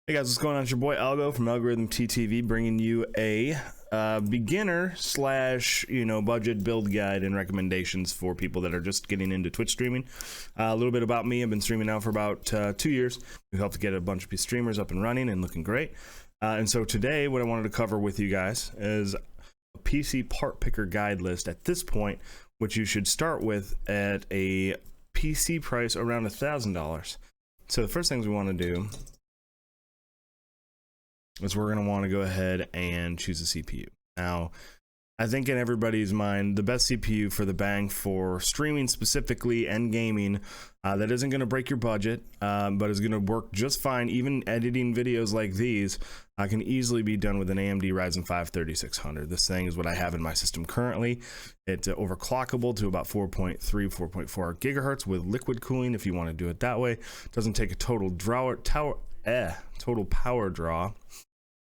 Hey guys, what's going on? It's your boy Algo from AlgorithmTTV, bringing you a beginner slash budget build guide and recommendations for people that are just getting into Twitch streaming. A little bit about me: I've been streaming now for about 2 years. We've helped to get a bunch of streamers up and running and looking great. And so today, what I wanted to cover with you guys is a PC part picker guide list at this point, which you should start with at a PC price around $1,000. So the first things we want to do is we're going to want to go ahead and choose a CPU. Now, I think in everybody's mind, the best CPU for the bang for streaming specifically and gaming that isn't going to break your budget, but is going to work just fine. Even editing videos like these can easily be done with an AMD Ryzen 5 3600. This thing is what I have in my system currently. It's overclockable to about 4.3, 4.4 gigahertz with liquid cooling if you want to do it that way. It doesn't take a total power draw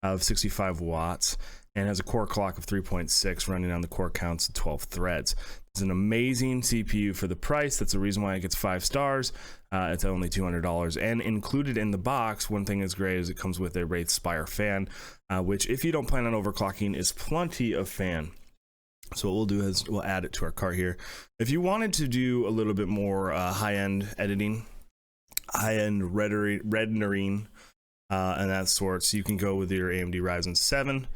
of 65 watts and has a core clock of 3.6 running on the core counts of 12 threads. It's an amazing CPU for the price. That's the reason why it gets 5 stars. It's only $200, and included in the box, one thing that's great is it comes with a Wraith Spire fan, which if you don't plan on overclocking is plenty of fan. So what we'll do is we'll add it to our cart here. If you wanted to do a little bit more high-end editing, high-end rendering, and that sorts, you can go with your AMD Ryzen 7.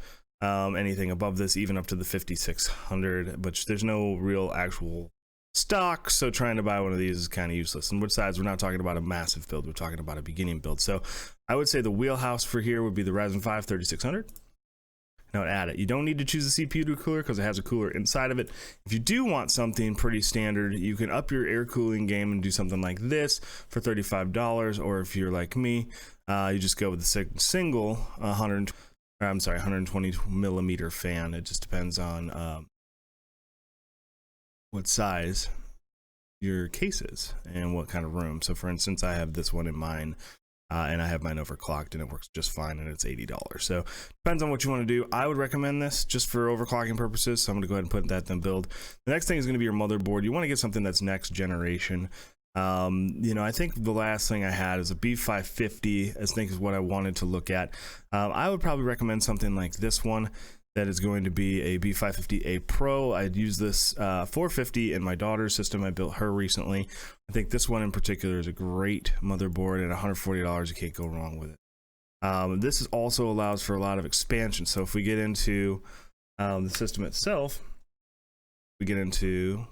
Anything above this, even up to the 5600, but there's no real actual stock, so trying to buy one of these is kind of useless. And besides, we're not talking about a massive build, we're talking about a beginning build. So I would say the wheelhouse for here would be the Ryzen 5 3600. Now add it. You don't need to choose a CPU to cooler because it has a cooler inside of it. If you do want something pretty standard, you can up your air cooling game and do something like this for $35, or if you're like me, you just go with the single 120 millimeter fan. It just depends on what size your case is and what kind of room. So for instance, I have this one in mine, and I have mine overclocked and it works just fine, and it's $80. So depends on what you want to do. I would recommend this just for overclocking purposes, so I'm going to go ahead and put that in build. The next thing is going to be your motherboard. You want to get something that's next generation. I think the last thing I had is a B550, I think is what I wanted to look at. I would probably recommend something like this one that is going to be a B550A Pro. I'd use this 450 in my daughter's system. I built her recently. I think this one in particular is a great motherboard, and $140, you can't go wrong with it. This also allows for a lot of expansion. So if we get into the system itself, we get into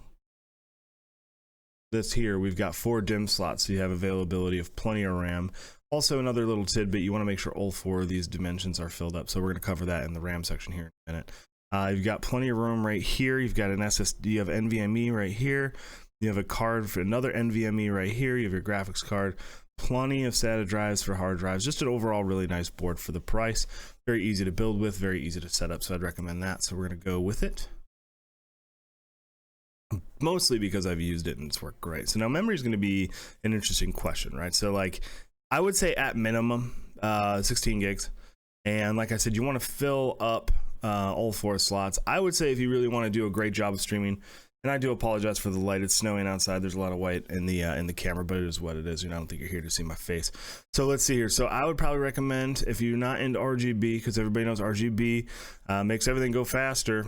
this here, we've got 4 DIMM slots, so you have availability of plenty of RAM. Also, another little tidbit, you want to make sure all 4 of these dimensions are filled up, so we're going to cover that in the RAM section here in a minute. You've got plenty of room right here. You've got an SSD, you have NVMe right here, you have a card for another NVMe right here, you have your graphics card, plenty of SATA drives for hard drives. Just an overall really nice board for the price. Very easy to build with, very easy to set up, so I'd recommend that. So we're going to go with it, mostly because I've used it and it's worked great. So now memory is going to be an interesting question, right? So like I would say at minimum 16 gigs, and like I said, you want to fill up all 4 slots. I would say if you really want to do a great job of streaming, and I do apologize for the light, it's snowing outside, there's a lot of white in the camera, but it is what it is. I don't think you're here to see my face. So let's see here. So I would probably recommend, if you're not into RGB, because everybody knows RGB makes everything go faster,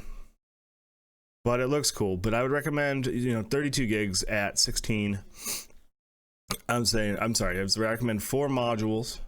but it looks cool. But I would recommend 32 gigs at 16. I would recommend 4 modules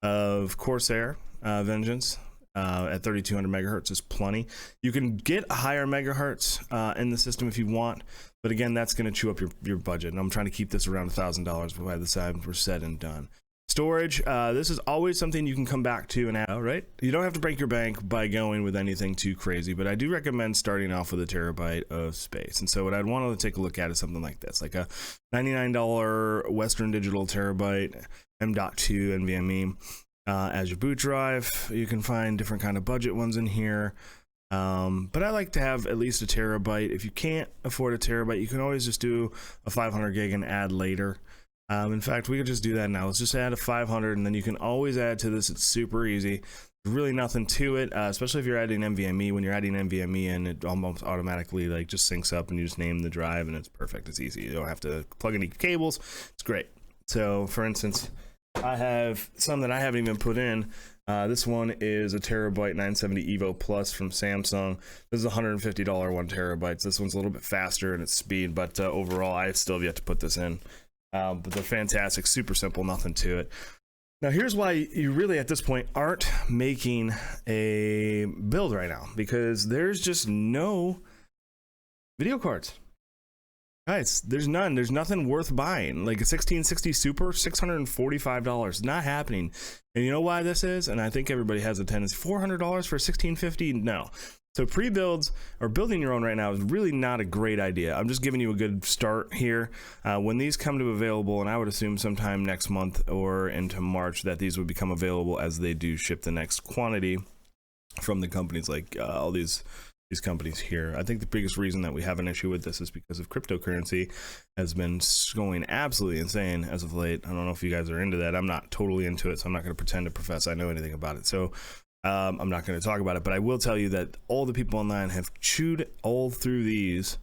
of Corsair Vengeance at 3200 megahertz is plenty. You can get higher megahertz in the system if you want, but again, that's going to chew up your budget, and I'm trying to keep this around $1,000 by the time we're said and done. Storage, this is always something you can come back to and add, right? You don't have to break your bank by going with anything too crazy, but I do recommend starting off with a terabyte of space. And so what I'd want to take a look at is something like this, like a $99 Western Digital terabyte M.2 NVMe as your boot drive. You can find different kind of budget ones in here, but I like to have at least a terabyte. If you can't afford a terabyte, you can always just do a 500 gig and add later. In fact, we could just do that now. Let's just add a 500, and then you can always add to this. It's super easy. There's really nothing to it, especially if you're adding NVMe. When you're adding NVMe in, it almost automatically like just syncs up, and you just name the drive, and it's perfect. It's easy. You don't have to plug any cables. It's great. So, for instance, I have some that I haven't even put in. This one is a terabyte 970 Evo Plus from Samsung. This is a $150 1 terabytes. This one's a little bit faster in its speed, but overall I still have yet to put this in. But they're fantastic, super simple, nothing to it. Now here's why you really at this point aren't making a build right now, because there's just no video cards. Guys, there's none. There's nothing worth buying. Like a 1660 Super, $645. Not happening. And you know why this is? And I think everybody has a tendency. $400 for 1650? No. So pre-builds or building your own right now is really not a great idea. I'm just giving you a good start here. When these come to available, and I would assume sometime next month or into March that these would become available as they do ship the next quantity from the companies like all these companies here. I think the biggest reason that we have an issue with this is because of cryptocurrency has been going absolutely insane as of late. I don't know if you guys are into that. I'm not totally into it, so I'm not going to pretend to profess I know anything about it. So I'm not going to talk about it, but I will tell you that all the people online have chewed all through these,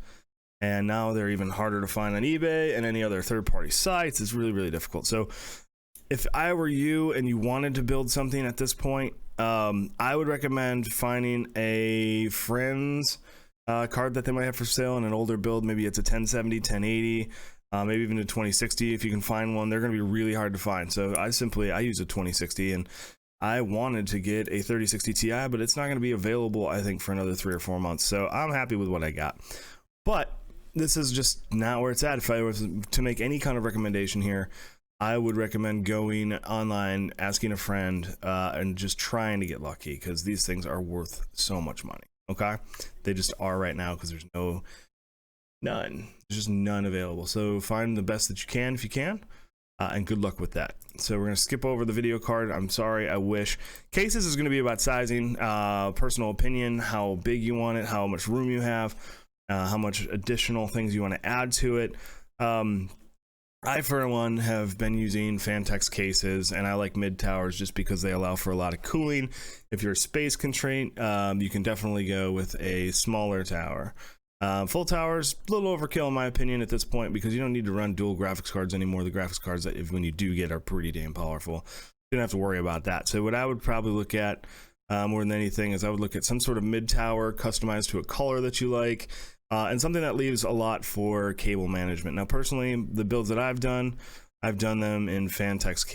and now they're even harder to find on eBay and any other third-party sites. It's really, really difficult. So if I were you and you wanted to build something at this point, I would recommend finding a friend's card that they might have for sale in an older build. Maybe it's a 1070, 1080, maybe even a 2060 if you can find one. They're going to be really hard to find. So I use a 2060, and I wanted to get a 3060 Ti, but it's not going to be available, I think, for another 3 or 4 months. So I'm happy with what I got. But this is just not where it's at. If I was to make any kind of recommendation here, I would recommend going online, asking a friend, and just trying to get lucky, because these things are worth so much money. Okay, they just are right now, because there's none. There's just none available. So find the best that you can if you can, and good luck with that. So we're gonna skip over the video card. I'm sorry, I wish. Cases is gonna be about sizing, personal opinion, how big you want it, how much room you have, how much additional things you want to add to it. I, for one, have been using Fantex cases, and I like mid towers just because they allow for a lot of cooling. If you're a space constraint, you can definitely go with a smaller tower. Full towers, a little overkill in my opinion at this point, because you don't need to run dual graphics cards anymore. The graphics cards that when you do get are pretty damn powerful. You don't have to worry about that. So what I would probably look at more than anything is I would look at some sort of mid tower customized to a color that you like. And something that leaves a lot for cable management. Now, personally, the builds that I've done them in Fantex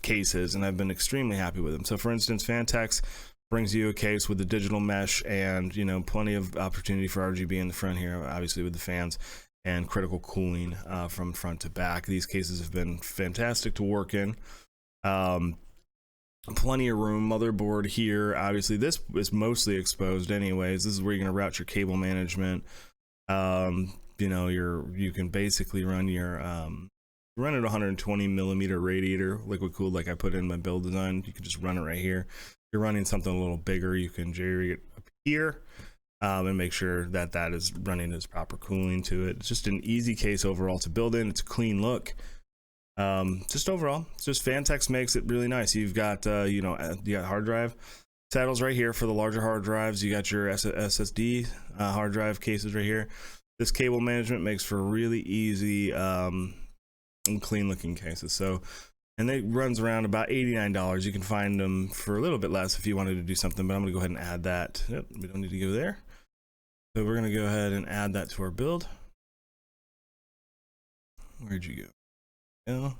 cases, and I've been extremely happy with them. So, for instance, Fantex brings you a case with the digital mesh and, you know, plenty of opportunity for RGB in the front here, obviously with the fans, and critical cooling from front to back. These cases have been fantastic to work in. Plenty of room. Motherboard here, obviously this is mostly exposed anyways. This is where you're going to route your cable management. You know, you can basically run your run it 120 millimeter radiator liquid cooled, like I put in my build design. You can just run it right here. If you're running something a little bigger, you can jerry it up here, and make sure that that is running its proper cooling to it. It's just an easy case overall to build in. It's a clean look. Just overall, just Fantex makes it really nice. You've got you got hard drive saddles right here for the larger hard drives. You got your SSD hard drive cases right here. This cable management makes for really easy and clean looking cases. So, and it runs around about $89. You can find them for a little bit less if you wanted to do something, but I'm gonna go ahead and add that. Yep, we don't need to go there. So we're gonna go ahead and add that to our build. Where'd you go?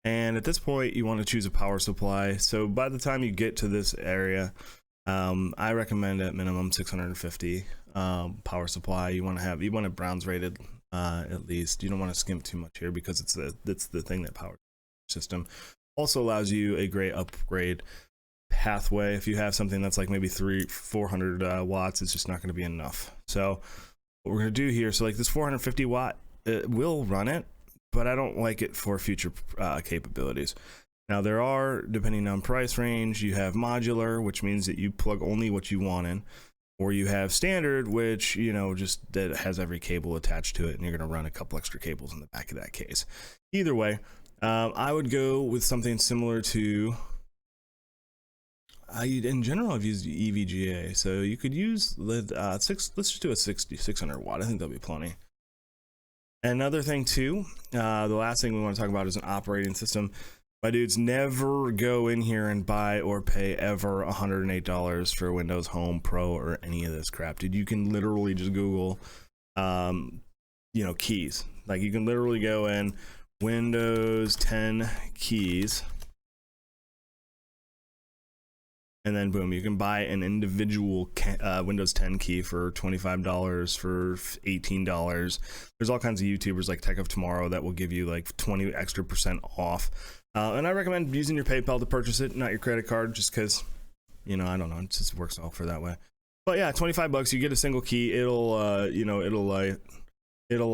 And at this point you want to choose a power supply. So by the time you get to this area, I recommend at minimum 650 power supply. You want it bronze rated at least. You don't want to skimp too much here, because it's the thing that powers the system. Also allows you a great upgrade pathway. If you have something that's like maybe 400 watts, it's just not going to be enough. So what we're going to do here, so like this 450 watt, it will run it, but I don't like it for future capabilities. Now there are, depending on price range, you have modular, which means that you plug only what you want in, or you have standard, which, you know, just that has every cable attached to it, and you're going to run a couple extra cables in the back of that case. Either way, I would go with something similar to, in general, I've used EVGA, so you could use let's just do a 600 watt. I think that'll be plenty. Another thing too, the last thing we want to talk about is an operating system. My dudes, never go in here and buy or pay ever $108 for Windows Home Pro or any of this crap, dude. You can literally just Google, you know, keys. Like, you can literally go in Windows 10 keys, and then boom, you can buy an individual Windows 10 key for $25, for $18. There's all kinds of YouTubers like Tech of Tomorrow that will give you like 20% extra off. And I recommend using your PayPal to purchase it, not your credit card, just because, you know, I don't know, it just works all for that way. But yeah, $25, you get a single key. It'll, you know, it'll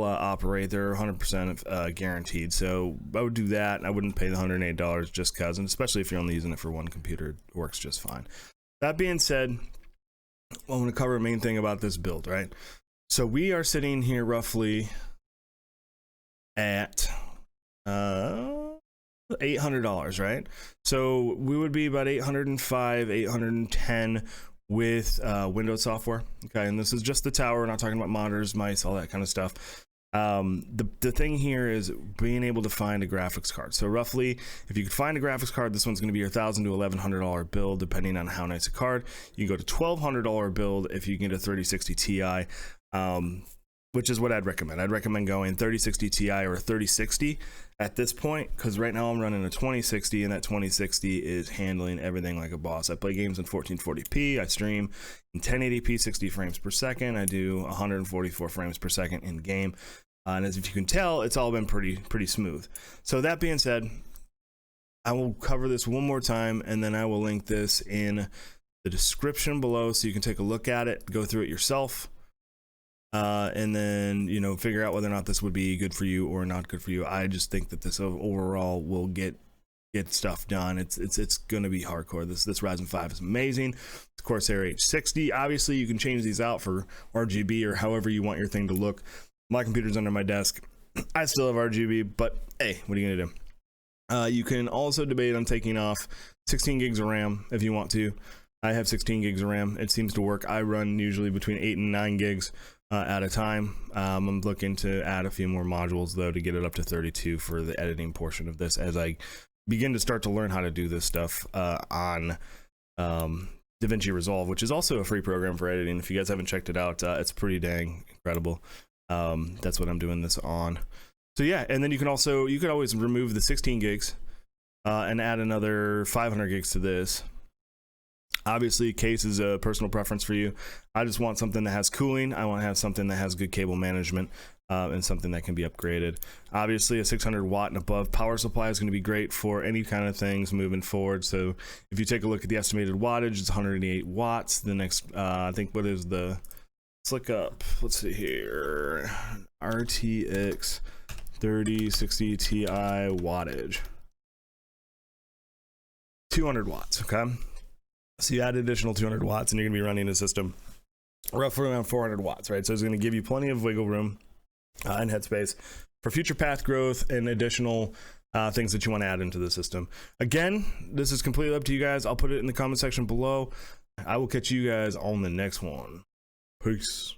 operate. They're 100% guaranteed. So I would do that. I wouldn't pay the $108 just cause, and especially if you're only using it for one computer, it works just fine. That being said, I want to cover a main thing about this build, right? So we are sitting here roughly at $800, right? So we would be about $805, $810 with Windows software. Okay, and this is just the tower. We're not talking about monitors, mice, all that kind of stuff. The thing here is being able to find a graphics card. So roughly, if you could find a graphics card, this one's going to be your $1,000 to $1,100 build, depending on how nice a card. You can go to $1,200 build if you can get a 3060 Ti, which is what I'd recommend. I'd recommend going 3060 Ti or a 3060 at this point, because right now I'm running a 2060, and that 2060 is handling everything like a boss. I play games in 1440p. I stream in 1080p, 60 frames per second. I do 144 frames per second in game. And as if you can tell, it's all been pretty smooth. So that being said, I will cover this one more time, and then I will link this in the description below so you can take a look at it, go through it yourself, and then, you know, figure out whether or not this would be good for you or not good for you. I just think that this overall will get stuff done. It's gonna be hardcore. This Ryzen 5 is amazing. It's Corsair H60. Obviously, you can change these out for RGB or however you want your thing to look. My computer's under my desk. I still have RGB, but hey, what are you gonna do? You can also debate on taking off 16 gigs of RAM if you want to. I have 16 gigs of RAM. It seems to work. I run usually between 8 and 9 gigs at a time. I'm looking to add a few more modules though to get it up to 32 for the editing portion of this, as I begin to start to learn how to do this stuff on DaVinci Resolve, which is also a free program for editing. If you guys haven't checked it out, it's pretty dang incredible. That's what I'm doing this on. So yeah, and then you could always remove the 16 gigs and add another 500 gigs to this. Obviously, case is a personal preference for you. I just want something that has cooling. I want to have something that has good cable management, and something that can be upgraded. Obviously, a 600 watt and above power supply is going to be great for any kind of things moving forward. So if you take a look at the estimated wattage, it's 188 watts. The next, I think, what is the, let's look up, let's see here, RTX 3060 Ti wattage, 200 watts, okay? So you add additional 200 watts and you're gonna be running a system roughly around 400 watts, right? So it's gonna give you plenty of wiggle room and headspace for future path growth and additional things that you wanna add into the system. Again, this is completely up to you guys. I'll put it in the comment section below. I will catch you guys on the next one. Peace.